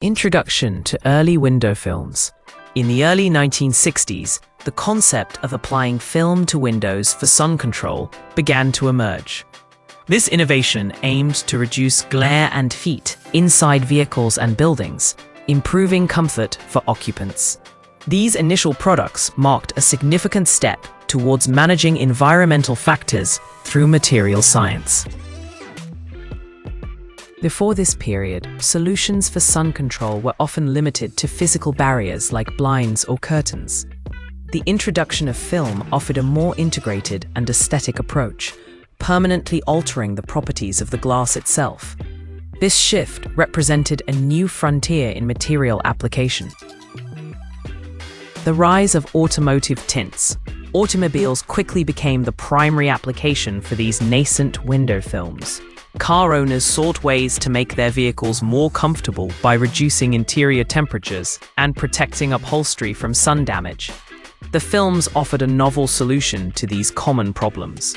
Introduction to early window films. In the early 1960s, the concept of applying film to windows for sun control began to emerge. This innovation aimed to reduce glare and heat inside vehicles and buildings, improving comfort for occupants. These initial products marked a significant step towards managing environmental factors through material science. Before this period, solutions for sun control were often limited to physical barriers like blinds or curtains. The introduction of film offered a more integrated and aesthetic approach, permanently altering the properties of the glass itself. This shift represented a new frontier in material application. The rise of automotive tints. Automobiles quickly became the primary application for these nascent window films. Car owners sought ways to make their vehicles more comfortable by reducing interior temperatures and protecting upholstery from sun damage. The films offered a novel solution to these common problems.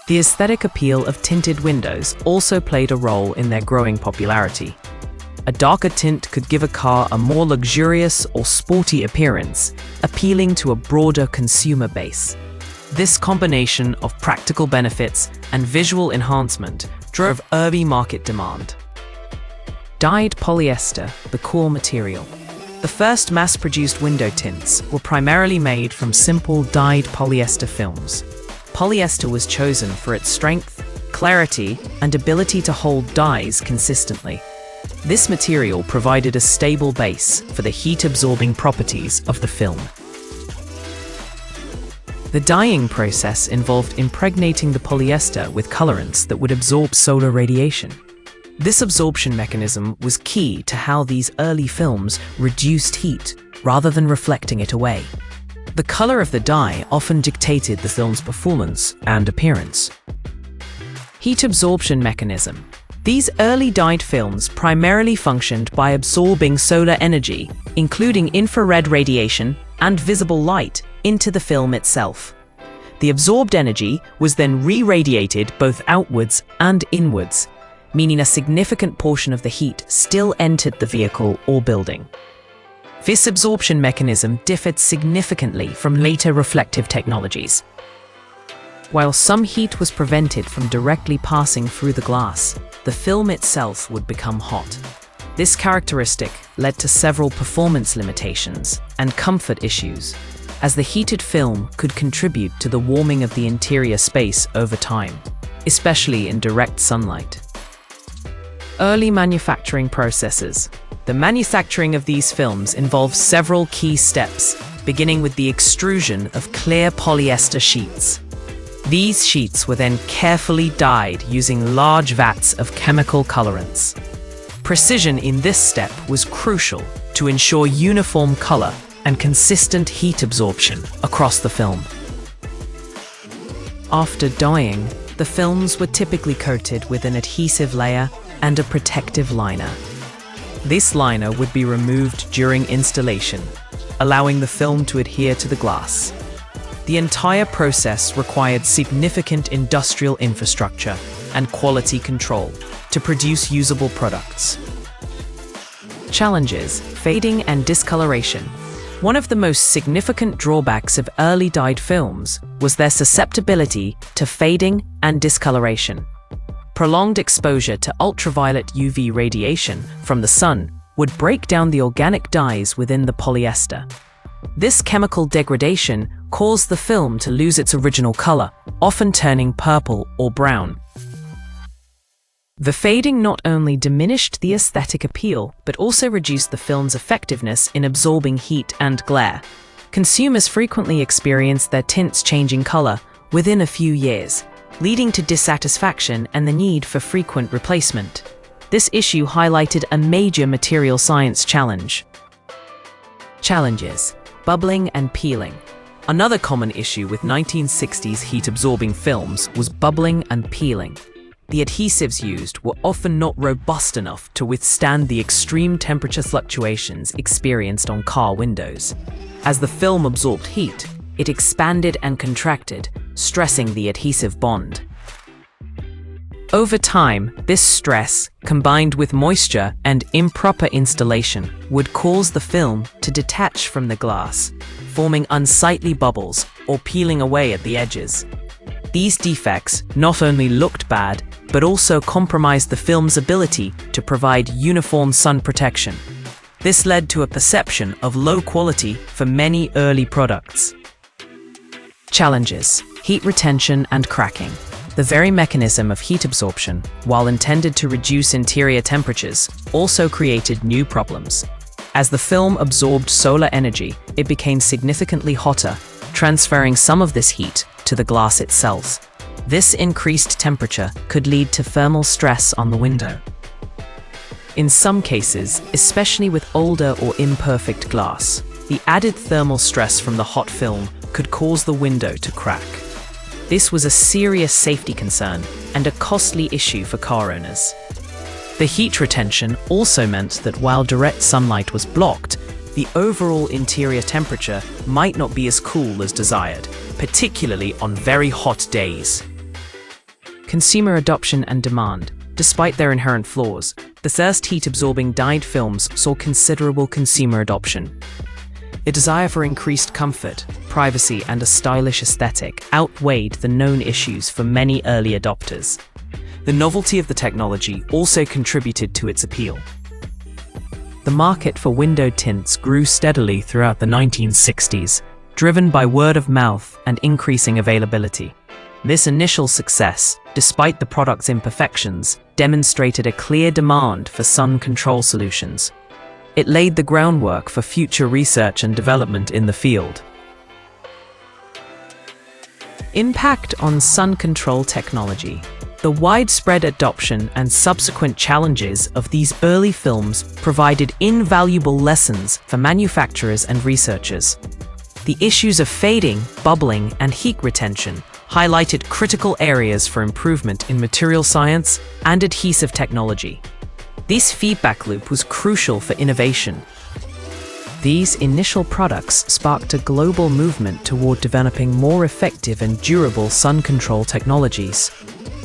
The aesthetic appeal of tinted windows also played a role in their growing popularity. A darker tint could give a car a more luxurious or sporty appearance, appealing to a broader consumer base. This combination of practical benefits and visual enhancement drove early market demand. Dyed polyester, the core material. The first mass-produced window tints were primarily made from simple dyed polyester films. Polyester was chosen for its strength, clarity, and ability to hold dyes consistently. This material provided a stable base for the heat-absorbing properties of the film. The dyeing process involved impregnating the polyester with colorants that would absorb solar radiation. This absorption mechanism was key to how these early films reduced heat rather than reflecting it away. The color of the dye often dictated the film's performance and appearance. Heat absorption mechanism. These early dyed films primarily functioned by absorbing solar energy, including infrared radiation and visible light, into the film itself. The absorbed energy was then re-radiated both outwards and inwards, meaning a significant portion of the heat still entered the vehicle or building. This absorption mechanism differed significantly from later reflective technologies. While some heat was prevented from directly passing through the glass, the film itself would become hot. This characteristic led to several performance limitations and comfort issues, as the heated film could contribute to the warming of the interior space over time, especially in direct sunlight. Early manufacturing processes. The manufacturing of these films involves several key steps, beginning with the extrusion of clear polyester sheets. These sheets were then carefully dyed using large vats of chemical colorants. Precision in this step was crucial to ensure uniform color and consistent heat absorption across the film. After dyeing, the films were typically coated with an adhesive layer and a protective liner. This liner would be removed during installation, allowing the film to adhere to the glass. The entire process required significant industrial infrastructure and quality control to produce usable products. Challenges: fading and discoloration. One of the most significant drawbacks of early dyed films was their susceptibility to fading and discoloration. Prolonged exposure to ultraviolet UV radiation from the sun would break down the organic dyes within the polyester. This chemical degradation caused the film to lose its original color, often turning purple or brown. The fading not only diminished the aesthetic appeal, but also reduced the film's effectiveness in absorbing heat and glare. Consumers frequently experienced their tints changing color within a few years, leading to dissatisfaction and the need for frequent replacement. This issue highlighted a major material science challenge. Challenges: bubbling and peeling. Another common issue with 1960s heat-absorbing films was bubbling and peeling. The adhesives used were often not robust enough to withstand the extreme temperature fluctuations experienced on car windows. As the film absorbed heat, it expanded and contracted, stressing the adhesive bond. Over time, this stress, combined with moisture and improper installation, would cause the film to detach from the glass, forming unsightly bubbles or peeling away at the edges. These defects not only looked bad, but also compromised the film's ability to provide uniform sun protection. This led to a perception of low quality for many early products. Challenges: heat retention and cracking. The very mechanism of heat absorption, while intended to reduce interior temperatures, also created new problems. As the film absorbed solar energy, it became significantly hotter, transferring some of this heat to the glass itself. This increased temperature could lead to thermal stress on the window. In some cases, especially with older or imperfect glass, the added thermal stress from the hot film could cause the window to crack. This was a serious safety concern and a costly issue for car owners. The heat retention also meant that while direct sunlight was blocked, the overall interior temperature might not be as cool as desired, particularly on very hot days. Consumer adoption and demand. Despite their inherent flaws, the first heat-absorbing dyed films saw considerable consumer adoption. The desire for increased comfort, privacy, and a stylish aesthetic outweighed the known issues for many early adopters. The novelty of the technology also contributed to its appeal. The market for window tints grew steadily throughout the 1960s, driven by word of mouth and increasing availability. This initial success, despite the product's imperfections, demonstrated a clear demand for sun control solutions. It laid the groundwork for future research and development in the field. Impact on sun control technology. The widespread adoption and subsequent challenges of these early films provided invaluable lessons for manufacturers and researchers. The issues of fading, bubbling, and heat retention highlighted critical areas for improvement in material science and adhesive technology. This feedback loop was crucial for innovation. These initial products sparked a global movement toward developing more effective and durable sun control technologies.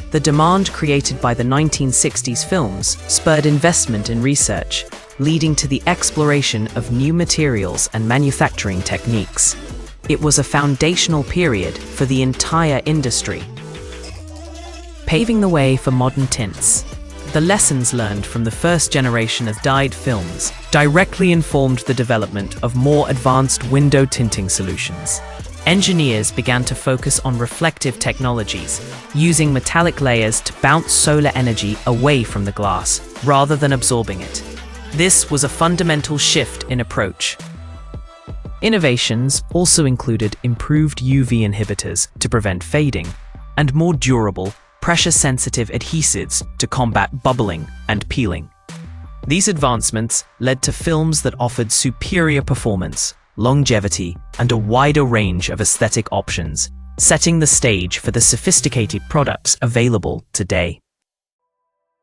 The demand created by the 1960s films spurred investment in research, leading to the exploration of new materials and manufacturing techniques. It was a foundational period for the entire industry, paving the way for modern tints. The lessons learned from the first generation of dyed films directly informed the development of more advanced window tinting solutions. Engineers began to focus on reflective technologies, using metallic layers to bounce solar energy away from the glass, rather than absorbing it. This was a fundamental shift in approach. Innovations also included improved UV inhibitors to prevent fading, and more durable, pressure-sensitive adhesives to combat bubbling and peeling. These advancements led to films that offered superior performance, longevity, and a wider range of aesthetic options, setting the stage for the sophisticated products available today.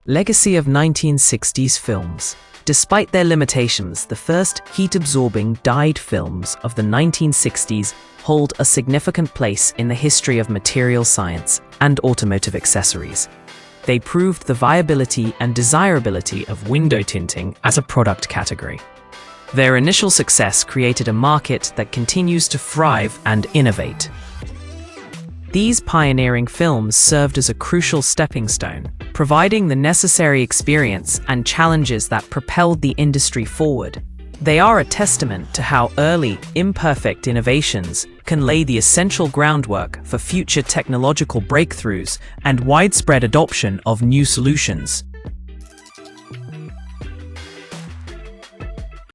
Legacy of 1960s films. Despite their limitations, the first heat-absorbing dyed films of the 1960s hold a significant place in the history of material science and automotive accessories. They proved the viability and desirability of window tinting as a product category. Their initial success created a market that continues to thrive and innovate. These pioneering films served as a crucial stepping stone, providing the necessary experience and challenges that propelled the industry forward. They are a testament to how early, imperfect innovations can lay the essential groundwork for future technological breakthroughs and widespread adoption of new solutions.